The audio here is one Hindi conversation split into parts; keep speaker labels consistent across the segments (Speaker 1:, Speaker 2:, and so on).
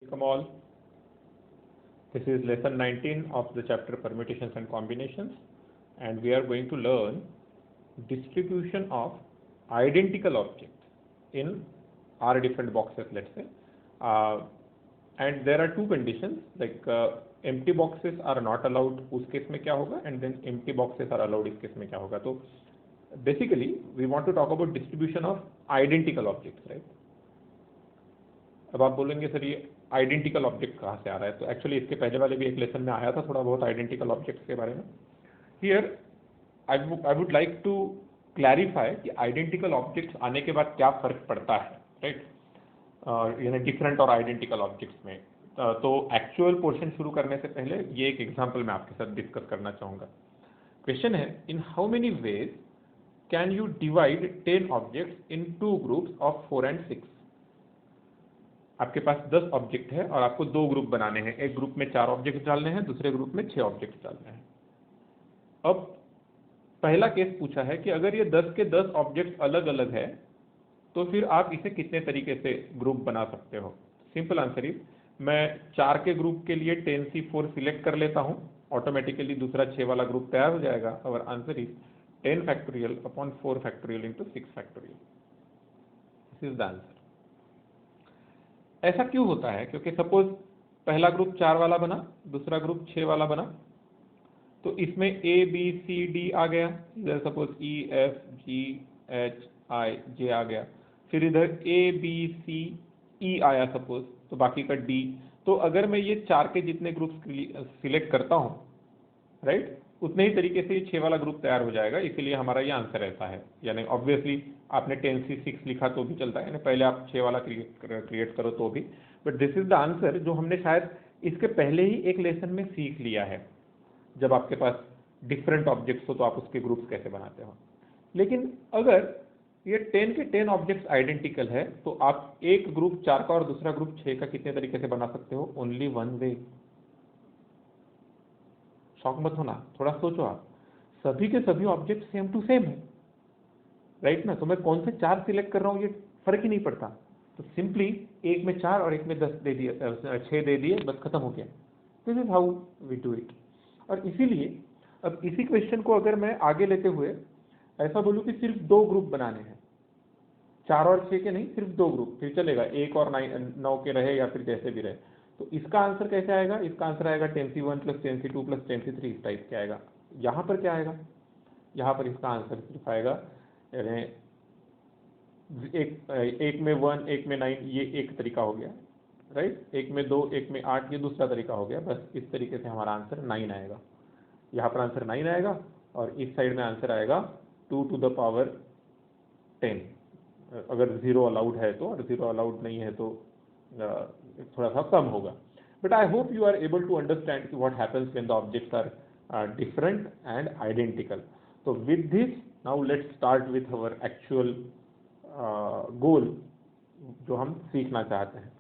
Speaker 1: Welcome all. This is lesson 19 of the chapter Permutations and Combinations, and we are going to learn distribution of identical objects in R different boxes, let's say. And there are two conditions, like empty boxes are not allowed, उस केस में क्या होगा, and then empty boxes are allowed, इस केस में क्या होगा. तो basically we want to talk about distribution of identical objects, right? अब आप बोलेंगे सर ये आइडेंटिकल ऑब्जेक्ट कहाँ से आ रहा है, तो एक्चुअली इसके पहले वाले भी एक लेसन में आया था थोड़ा बहुत आइडेंटिकल ऑब्जेक्ट्स के बारे में. Here I would like to clarify कि आइडेंटिकल ऑब्जेक्ट्स आने के बाद क्या फर्क पड़ता है, राइट, यानी डिफरेंट और आइडेंटिकल ऑब्जेक्ट्स में. तो एक्चुअल पोर्शन शुरू करने से पहले ये एक एग्जाम्पल मैं आपके साथ डिस्कस करना चाहूँगा. क्वेश्चन है, in how many ways can you divide 10 objects in 2 groups of 4 and 6. आपके पास 10 ऑब्जेक्ट है और आपको 2 ग्रुप बनाने हैं. एक ग्रुप में 4 ऑब्जेक्ट डालने हैं, दूसरे ग्रुप में 6 ऑब्जेक्ट डालने हैं. अब पहला केस पूछा है कि अगर ये 10 के 10 ऑब्जेक्ट अलग अलग है तो फिर आप इसे कितने तरीके से ग्रुप बना सकते हो. सिंपल आंसर इज, मैं 4 के ग्रुप के लिए 10C4 सिलेक्ट कर लेता हूं, ऑटोमेटिकली दूसरा 6 वाला ग्रुप तैयार हो जाएगा. और answer is 10 factorial upon 4 factorial into 6 factorial. This is the answer. ऐसा क्यों होता है? क्योंकि सपोज पहला ग्रुप 4 वाला बना, दूसरा ग्रुप 6 वाला बना, तो इसमें A B C D आ गया, इधर suppose E F G H I J आ गया, फिर इधर A B C E आया सपोज, तो बाकी का D. तो अगर मैं ये 4 के जितने ग्रुप सिलेक्ट करता हूँ, राइट, उतने ही तरीके से ये 6 वाला ग्रुप तैयार हो जाएगा. इसीलिए हमारा ये आंसर ऐसा है. यानी ऑब्वियसली आपने 10C6 लिखा तो भी चलता है, यानी पहले आप 6 वाला क्रिएट करो तो भी. But this is the answer जो हमने शायद इसके पहले ही एक लेसन में सीख लिया है. जब आपके पास डिफरेंट ऑब्जेक्ट्स हो तो आप उसके ग्रुप्स कैसे बनाते हो. लेकिन अगर ये 10 के 10 ऑब्जेक्ट्स आइडेंटिकल है तो आप एक ग्रुप 4 का और दूसरा ग्रुप 6 का कितने तरीके से बना सकते हो? Only one way. शॉक मत होना, थोड़ा सोचो आप. सभी के सभी ऑब्जेक्ट सेम टू सेम है, राइट ना. तो मैं कौन से 4 सिलेक्ट कर रहा हूँ ये फर्क ही नहीं पड़ता. तो सिंपली एक में 4 और एक में 10 दे दिए, 6 दे दिए, बस खत्म हो गया. This is how we do it. और इसीलिए अब इसी क्वेश्चन को अगर मैं आगे लेते हुए ऐसा बोलूँ कि सिर्फ 2 ग्रुप बनाने हैं, 4 और 6 के नहीं, सिर्फ 2 ग्रुप, फिर चलेगा 1 और 9 के रहे या फिर जैसे भी रहे. तो इसका आंसर कैसे आएगा? इसका आंसर आएगा 10C1 plus 10C2 plus 10C3, इस टाइप के आएगा. यहाँ पर क्या आएगा? यहाँ पर इसका आंसर सिर्फ आएगा एक में 1, एक में 9, ये एक तरीका हो गया, राइट. एक में 2, एक में 8, ये दूसरा तरीका हो गया. बस इस तरीके से हमारा आंसर 9 आएगा. यहाँ पर आंसर 9 आएगा और इस साइड में आंसर आएगा 2 to the power 10. अगर 0 अलाउड है तो, और 0 अलाउड नहीं है तो थोड़ा सा कम होगा. But I hope you are able to understand what happens when the objects are different and identical. तो with this now let's start with our actual goal जो हम सीखना चाहते हैं.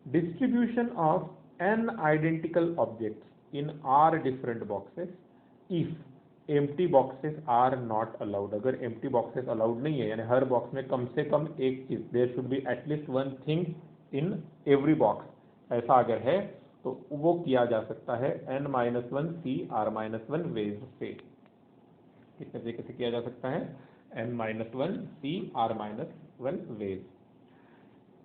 Speaker 1: Distribution of n identical objects in r different boxes if empty boxes are not allowed. अगर empty boxes allowed नहीं है, यानी हर बॉक्स में कम से कम एक चीज, there should be at least one thing in every box, ऐसा अगर है तो वो किया जा सकता है n-1 C r-1 वेज से. कितने तरीके से किया जा सकता है? n-1 C r-1 veg.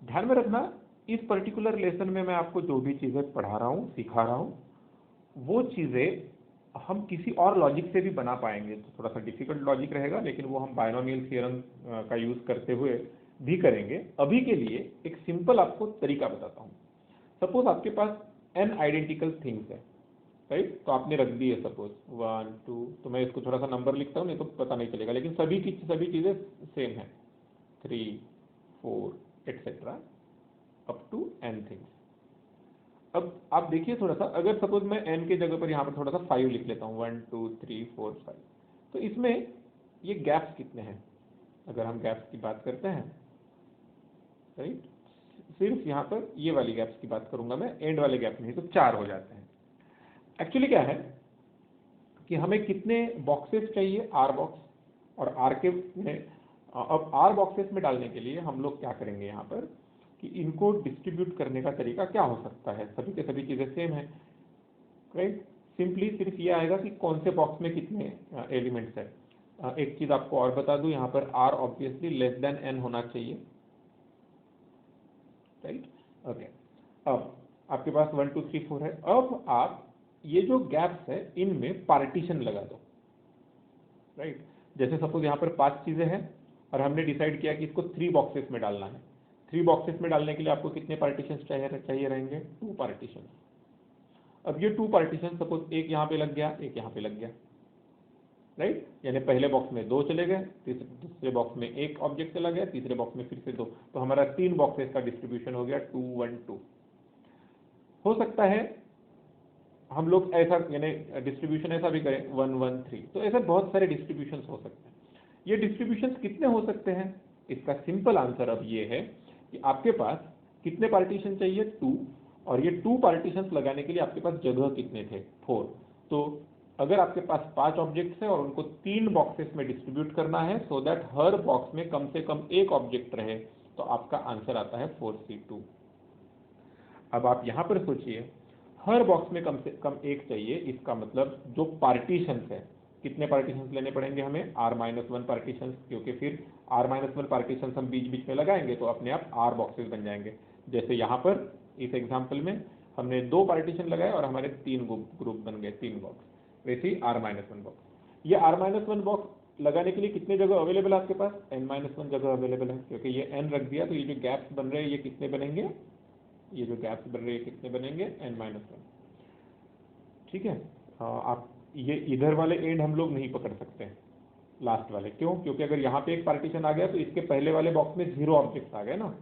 Speaker 1: ध्यान में रखना, इस पर्टिकुलर लेसन में मैं आपको जो भी चीजें पढ़ा रहा हूँ, सिखा रहा हूँ, वो चीजें हम किसी और लॉजिक से भी बना पाएंगे. तो थोड़ा सा डिफिकल्ट लॉजिक रहेगा, लेकिन वो हम बायनोमियल थ्योरम का यूज करते हुए भी करेंगे. अभी के लिए एक सिंपल आपको तरीका बताता हूँ. सपोज आपके पास n आइडेंटिकल थिंग्स है, राइट. तो आपने रख दी है सपोज 1 2, तो मैं इसको थोड़ा सा नंबर लिखता हूँ, नहीं तो पता नहीं चलेगा, लेकिन सभी चीजें सेम है, 3 4 etcetera up to n things. अब आप देखिए थोड़ा सा, अगर सपोज मैं n के जगह पर यहाँ पर थोड़ा सा 5 लिख लेता हूँ, 1 2 3 4 5, तो इसमें ये गैप्स कितने हैं? अगर हम गैप्स की बात करते हैं, राइट, सिर्फ यहाँ पर ये वाली गैप्स की बात करूंगा मैं, एंड वाले गैप नहीं, तो 4 हो जाते हैं. एक्चुअली क्या है कि हमें कितने बॉक्सेस चाहिए? R box. और R के में, अब R बॉक्सेस में डालने के लिए हम लोग क्या करेंगे, यहाँ पर कि इनको डिस्ट्रीब्यूट करने का तरीका क्या हो सकता है। सभी के सभी चीज़ें सेम है, राइट। सिंपली सिर्फ ये आएगा कि कौन से बॉक्स में कितने एलिमेंट्स है। एक चीज़ आपको और बता दूं, यहाँ पर r obviously less than n होना चाहिए, राइट। ओके, अब आपके पास 1 2 3 4 है। अब आप ये जो गैप्स है इनमें पार्टीशन लगा दो, राइट। जैसे सपोज यहाँ पर 5 चीज़ें हैं और हमने डिसाइड किया कि इसको 3 बॉक्सेस में डालना है। 3 बॉक्सेस में डालने के लिए आपको कितने पार्टीशन चाहिए रहेंगे? 2 पार्टीशन। अब ये 2 पार्टीशन सपोज एक यहाँ पे लग गया, एक यहाँ पे लग गया, राइट। यानी पहले बॉक्स में 2 चले गए, दूसरे बॉक्स में 1 ऑब्जेक्ट चला गया, तीसरे बॉक्स में फिर से 2, तो हमारा 3 बॉक्सेस का डिस्ट्रीब्यूशन हो गया 2 1 2। हो सकता है हम लोग ऐसा यानी डिस्ट्रीब्यूशन ऐसा भी करें 1 1 3, तो ऐसे बहुत सारे डिस्ट्रीब्यूशन हो सकते हैं। ये डिस्ट्रीब्यूशन कितने हो सकते हैं? इसका सिंपल आंसर अब ये है कि आपके पास कितने पार्टीशन चाहिए? 2, और ये 2 पार्टीशन लगाने के लिए आपके पास जगह कितने थे? 4। तो अगर आपके पास 5 ऑब्जेक्ट्स हैं और उनको 3 बॉक्सेस में डिस्ट्रीब्यूट करना है सो दैट हर बॉक्स में कम से कम एक ऑब्जेक्ट रहे, तो आपका आंसर आता है 4c2। अब आप यहां पर सोचिए, हर बॉक्स में कम से कम एक चाहिए, इसका मतलब जो पार्टीशंस है, कितने पार्टीशंस लेने पड़ेंगे हमें? r-1 पार्टीशंस, क्योंकि फिर r-1 पार्टीशंस हम बीच बीच में लगाएंगे तो अपने आप r बॉक्सेस बन जाएंगे। जैसे यहाँ पर इस एग्जाम्पल में हमने 2 पार्टीशन लगाए और हमारे 3 ग्रुप बन गए, 3 बॉक्स। वैसे ही r-1 बॉक्स, ये r-1 बॉक्स लगाने के लिए कितने जगह अवेलेबल है आपके पास? n-1 जगह अवेलेबल है, क्योंकि ये n रख दिया तो ये जो गैप्स बन रहे हैं ये कितने बनेंगे? ये जो गैप्स बन रहे हैं कितने बनेंगे? n-1। ठीक है। आप ये इधर वाले एंड हम लोग नहीं पकड़ सकते लास्ट वाले, क्यों? क्योंकि अगर यहाँ पे एक पार्टीशन आ गया तो इसके पहले वाले बॉक्स में 0 ऑब्जेक्ट आ गए ना,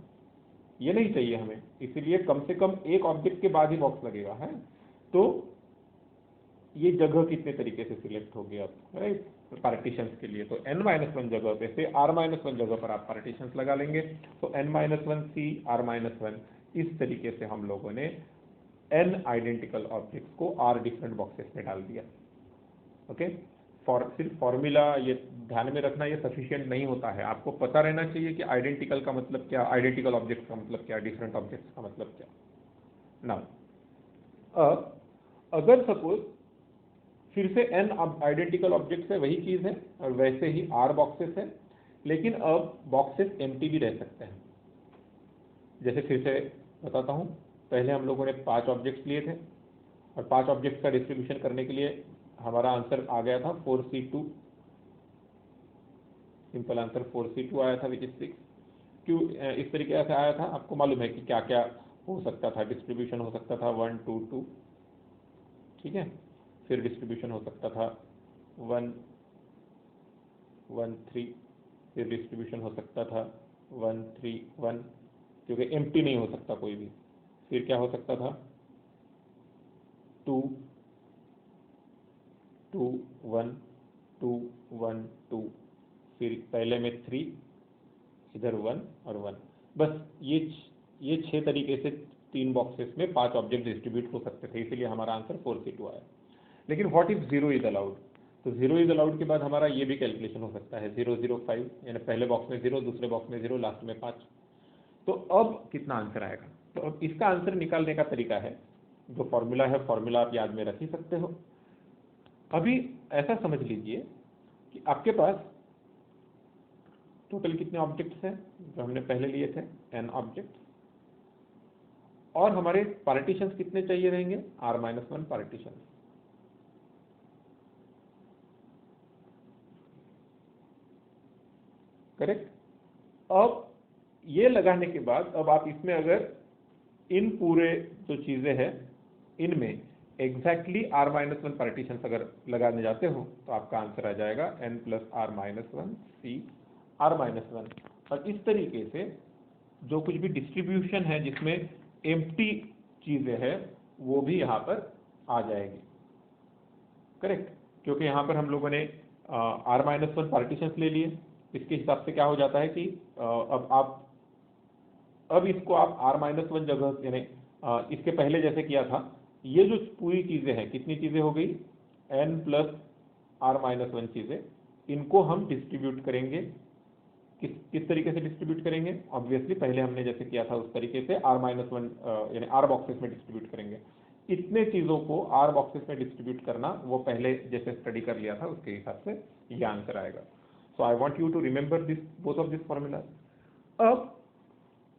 Speaker 1: ये नहीं चाहिए हमें, इसीलिए कम से कम एक ऑब्जेक्ट के बाद ही बॉक्स लगेगा, है। तो ये जगह कितने तरीके से सिलेक्ट होगी अब, राइट, पार्टीशंस के लिए। तो n-1 जगह पे से r-1 जगह पर आप पार्टीशंस लगा लेंगे, तो n-1c r-1, इस तरीके से हम लोगों ने n आइडेंटिकल ऑब्जेक्ट्स को r डिफरेंट बॉक्सेस में डाल दिया। ओके, सिर्फ फॉर्मूला ये ध्यान में रखना, ये सफिशिएंट नहीं होता है, आपको पता रहना चाहिए कि आइडेंटिकल का मतलब क्या, आइडेंटिकल ऑब्जेक्ट्स का मतलब क्या, डिफरेंट ऑब्जेक्ट्स का मतलब क्या। नाउ अगर सपोज फिर से n आइडेंटिकल ऑब्जेक्ट्स है, वही चीज है और वैसे ही r बॉक्सेस है, लेकिन अब बॉक्सेस एम्प्टी भी रह सकते हैं। जैसे फिर से बताता हूं, पहले हम लोगों ने 5 ऑब्जेक्ट्स लिए थे और 5 ऑब्जेक्ट्स का डिस्ट्रीब्यूशन करने के लिए हमारा आंसर आ गया था 4c2, सिंपल आंसर 4c2 आया था, विच इज 6। क्यों इस तरीके से आया था? आपको मालूम है कि क्या क्या हो सकता था डिस्ट्रीब्यूशन? हो सकता था 1 2 2, ठीक है। फिर डिस्ट्रीब्यूशन हो सकता था 1 1 3, फिर डिस्ट्रीब्यूशन हो सकता था 1 3 1, क्योंकि एम्प्टी नहीं हो सकता कोई भी। फिर क्या हो सकता था? 2 2 1 2 1 2, फिर पहले में 3, इधर 1 और 1। बस ये 6 तरीके से 3 बॉक्सेस में 5 ऑब्जेक्ट डिस्ट्रीब्यूट हो सकते थे, इसीलिए हमारा आंसर 4c2 आया। लेकिन व्हाट इफ 0 इज अलाउड? तो 0 इज अलाउड के बाद हमारा ये भी कैलकुलेशन हो सकता है 0 0 5, यानी पहले बॉक्स में 0, दूसरे बॉक्स में 0, लास्ट में 5। तो अब कितना आंसर आएगा? तो अब इसका आंसर निकालने का तरीका है, जो फॉर्मूला है, फॉर्मूला आप याद में रख ही सकते हो। अभी ऐसा समझ लीजिए कि आपके पास टोटल कितने ऑब्जेक्ट्स हैं जो हमने पहले लिए थे? n ऑब्जेक्ट, और हमारे पार्टीशंस कितने चाहिए रहेंगे? r-1 partition, correct. अब ये लगाने के बाद अब आप इसमें अगर इन पूरे जो चीजें हैं इनमें एग्जैक्टली r-1 पार्टीशन अगर लगाने जाते हो तो आपका आंसर आ जाएगा n + r-1 c r-1। और इस तरीके से जो कुछ भी डिस्ट्रीब्यूशन है जिसमें एम्प्टी चीजें हैं वो भी यहाँ पर आ जाएगी, करेक्ट। क्योंकि यहाँ पर हम लोगों ने r-1 पार्टीशंस ले लिए, इसके हिसाब से क्या हो जाता है कि अब इसको आप r-1 जगह, यानी इसके पहले जैसे किया था, ये जो पूरी चीजें हैं, कितनी चीजें हो गई? n + r-1 चीजें, इनको हम डिस्ट्रीब्यूट करेंगे किस तरीके से डिस्ट्रीब्यूट करेंगे? ऑब्वियसली पहले हमने जैसे किया था उस तरीके से R माइनस वन यानी R बॉक्सेस में डिस्ट्रीब्यूट करेंगे। इतने चीज़ों को R बॉक्सेस में डिस्ट्रीब्यूट करना वो पहले जैसे स्टडी कर लिया था उसके हिसाब से ये आंसर आएगा। So I want you to remember this both of this formula. अब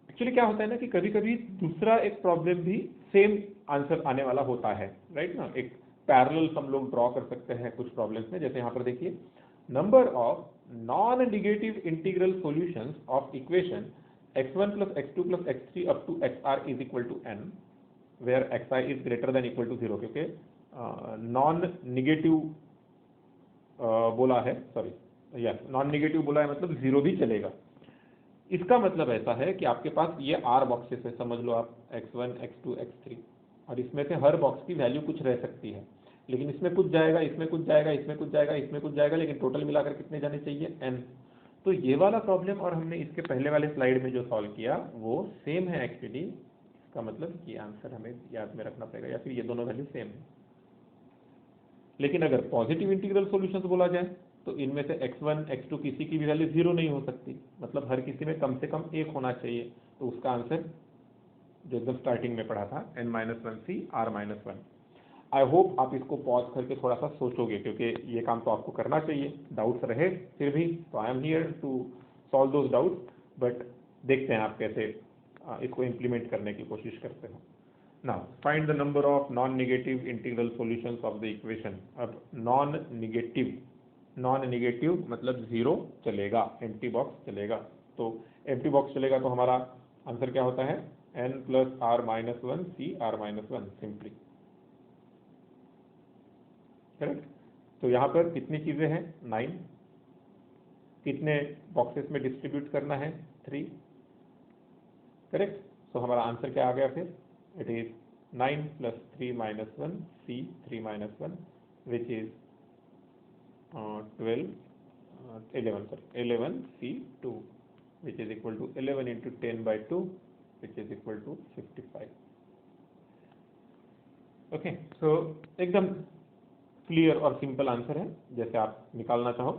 Speaker 1: एक्चुअली क्या होता है ना कि कभी कभी दूसरा एक प्रॉब्लम भी सेम आंसर आने वाला होता है, राइट ना। एक पैरेलल हम लोग ड्रॉ कर सकते हैं कुछ प्रॉब्लम्स में। जैसे यहाँ पर देखिए, number of non negative integral solutions of equation x1 plus x2 plus x3 up to xr is equal to n where xi is greater than equal to 0, क्योंकि नॉन निगेटिव बोला है, सॉरी यस नॉन निगेटिव बोला है मतलब जीरो भी चलेगा। इसका मतलब ऐसा है कि आपके पास ये R बॉक्सेस है, समझ लो आप x1 x2 x3, और इसमें से हर बॉक्स की वैल्यू कुछ रह सकती है, लेकिन इसमें कुछ जाएगा, इसमें कुछ जाएगा, इसमें कुछ जाएगा, इसमें कुछ जाएगा, लेकिन टोटल मिलाकर कितने जाने चाहिए? n। तो ये वाला प्रॉब्लम और हमने इसके पहले वाले स्लाइड में जो सॉल्व किया वो सेम है एक्चुअली। इसका मतलब ये आंसर हमें याद में रखना पड़ेगा, या फिर ये दोनों वैल्यू सेम है। लेकिन अगर पॉजिटिव इंटीग्रल सॉल्यूशंस बोला जाए तो इनमें से x1 x2 किसी की भी वैल्यू जीरो नहीं हो सकती, मतलब हर किसी में कम से कम एक होना चाहिए। तो उसका आंसर जो एकदम स्टार्टिंग में पढ़ा था n-1c r-1। आई होप आप इसको पॉज करके थोड़ा सा सोचोगे, क्योंकि ये काम तो आपको करना चाहिए। डाउट्स रहे फिर भी तो I am here to solve those doubts, but देखते हैं आप कैसे इसको इम्प्लीमेंट करने की कोशिश करते हो। Now find the number of non negative integral solutions of the equation. अब नॉन नेगेटिव मतलब जीरो चलेगा, एम्प्टी बॉक्स चलेगा। तो एम्प्टी बॉक्स चलेगा तो हमारा आंसर क्या होता है? n plus r-1 c r-1 simply, correct. तो यहाँ पर कितनी चीजें हैं? 9। कितने बॉक्सेस में डिस्ट्रीब्यूट करना है? 3, करेक्ट। तो हमारा आंसर क्या आ गया फिर? It is 9 plus 3 minus 1 c 3 minus 1 which is 12 11 sorry 11 c 2 which is equal to 11 into 10 by 2 which is equal to 55। Okay, सो एकदम क्लियर और सिंपल आंसर है जैसे आप निकालना चाहो।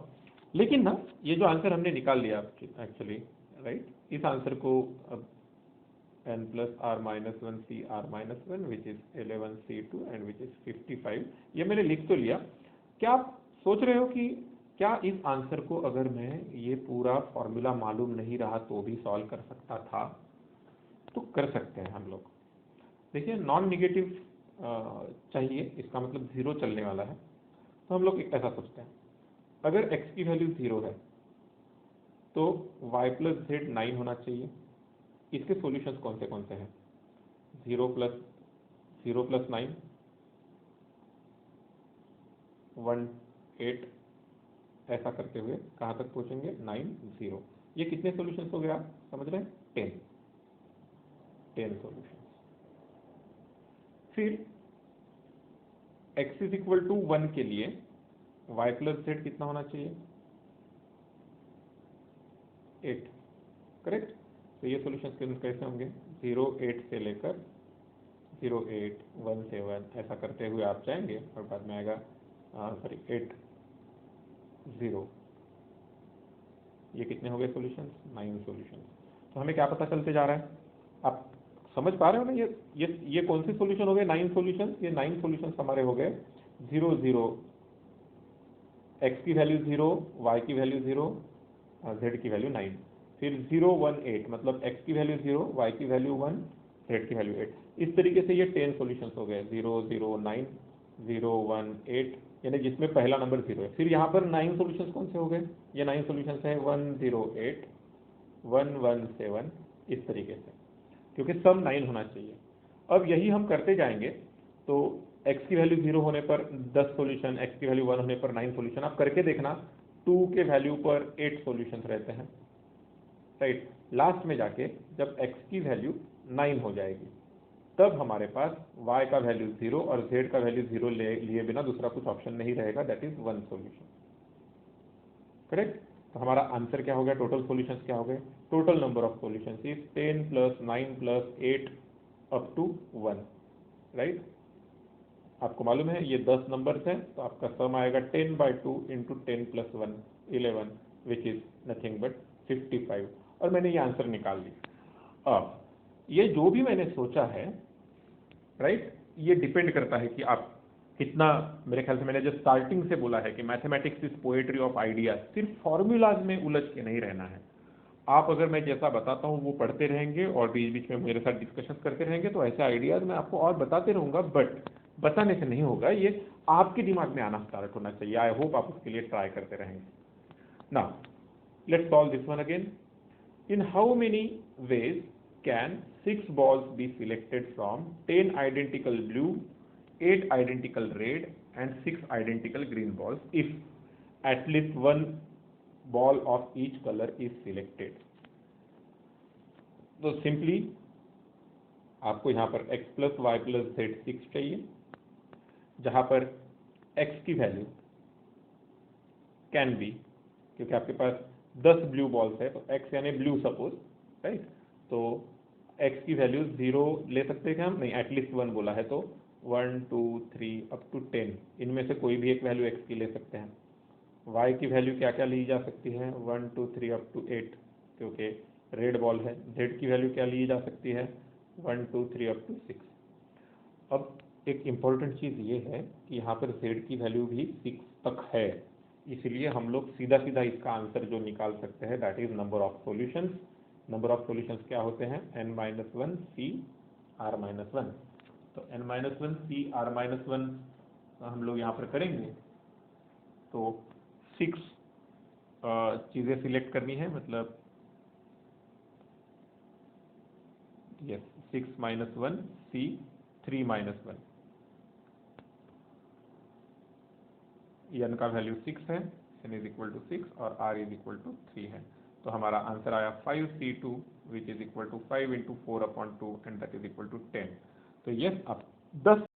Speaker 1: लेकिन ना ये जो आंसर हमने निकाल लिया एक्चुअली, राइट, इस आंसर को अब n plus r-1 c r-1 which is 11 c2 and which is 55, ये मैंने लिख तो लिया। क्या आप सोच रहे हो कि क्या इस आंसर को अगर मैं ये पूरा फॉर्मूला मालूम नहीं रहा तो भी सॉल्व कर सकता था? तो कर सकते हैं हम लोग। देखिए नॉन निगेटिव चाहिए, इसका मतलब जीरो चलने वाला है। तो हम लोग ऐसा सोचते हैं, अगर x की वैल्यू जीरो है तो y प्लस जेड 9 होना चाहिए। इसके सॉल्यूशंस कौन से हैं? 0 प्लस 9 1 8, ऐसा करते हुए कहाँ तक पहुँचेंगे? 9 0। ये कितने सॉल्यूशंस हो गए आप समझ रहे हैं? 10 सॉल्यूशंस। फिर x इज इक्वल टू 1 के लिए y प्लस जेड कितना होना चाहिए? 8, करेक्ट। तो ये सॉल्यूशंस कैसे होंगे? 0 8 से लेकर 0 8 1 7 ऐसा करते हुए आप जाएंगे और बाद में आएगा सॉरी 8 0। ये कितने हो गए सॉल्यूशंस? 9 सॉल्यूशंस। तो हमें क्या पता चलते जा रहा है? आप समझ पा रहे हो ना? ये कौन से सॉल्यूशन हो गए? 9 सॉल्यूशंस। ये 9 सॉल्यूशंस हमारे हो गए 0 0, x की वैल्यू 0, y की वैल्यू 0, z की वैल्यू 9। फिर 0 1 8 मतलब x की वैल्यू 0, y की वैल्यू 1, z की वैल्यू 8। इस तरीके से ये 10 सॉल्यूशंस हो गए 0 0 9 0 1 8, यानी जिसमें पहला नंबर 0 है। फिर यहाँ पर 9 सॉल्यूशंस कौन से हो गए? ये 9 सॉल्यूशंस है 1 0 8 1 1 7, इस तरीके से, क्योंकि सब 9 होना चाहिए। अब यही हम करते जाएंगे तो x की वैल्यू 0 होने पर 10 सॉल्यूशन, x की वैल्यू 1 होने पर 9 सॉल्यूशन। आप करके देखना 2 के वैल्यू पर 8 सॉल्यूशंस रहते हैं, राइट। लास्ट में जाके जब x की वैल्यू 9 हो जाएगी तब हमारे पास y का वैल्यू 0 और z का वैल्यू 0 लिए बिना दूसरा कुछ ऑप्शन नहीं रहेगा, दैट इज 1 सॉल्यूशन, करेक्ट। तो हमारा आंसर क्या हो गया? टोटल सॉल्यूशंस क्या हो गए? Total number of solutions is 10 plus 9 plus 8 up to 1, right. आपको मालूम है ये 10 नंबर्स हैं, तो आपका सम आएगा 10 by 2 into 10 plus 1 11 which is nothing but 55 और मैंने ये आंसर निकाल लिया। अब ये जो भी मैंने सोचा है, राइट, ये डिपेंड करता है कि आप कितना, मेरे ख्याल से मैंने जो स्टार्टिंग से बोला है कि mathematics is poetry of ideas, सिर्फ फॉर्मूलाज में उलझ के नहीं रहना है। आप अगर मैं जैसा बताता हूँ वो पढ़ते रहेंगे और बीच बीच में मेरे साथ डिस्कशन करते रहेंगे तो ऐसे आइडियाज मैं आपको और बताते रहूंगा, बट बताने से नहीं होगा, ये आपके दिमाग में आना स्टार्ट होना चाहिए। आई होप आप उसके लिए ट्राई करते रहेंगे। Now let's solve this one again. In how many ways can 6 balls be selected from 10 identical blue, 8 identical red and 6 identical green balls if at least one ball of each color is selected? तो सिंपली आपको यहाँ पर x plus y plus z 6 चाहिए, जहाँ पर x की वैल्यू कैन बी, क्योंकि आपके पास 10 ब्लू बॉल्स है तो x यानी ब्लू सपोज, राइट, तो x की वैल्यू 0 ले सकते हैं क्या हम? नहीं, एटलीस्ट 1 बोला है तो 1 2 3 अप टू 10 इनमें से कोई भी एक वैल्यू x की ले सकते हैं। y की वैल्यू क्या क्या ली जा सकती है? 1 2 3 अप टू 8 क्योंकि रेड बॉल है। z की वैल्यू क्या ली जा सकती है? 1 2 3 अप टू 6। अब एक इम्पॉर्टेंट चीज़ ये है कि यहाँ पर z की वैल्यू भी 6 तक है, इसलिए हम लोग सीधा सीधा इसका आंसर जो निकाल सकते हैं that is number of solutions. Number of solutions क्या होते हैं? n-1 c r-1। तो n-1 c r-1 हम लोग यहाँ पर करेंगे तो 6 चीज़ें सिलेक्ट करनी है, मतलब यस 6-1 c 3-1, n का वैल्यू 6 है, n इज इक्वल टू 6 और r इज इक्वल टू 3 है। तो हमारा आंसर आया 5c2 which is equal to 5 into 4/2 and that is equal to 10। तो यस, आप 10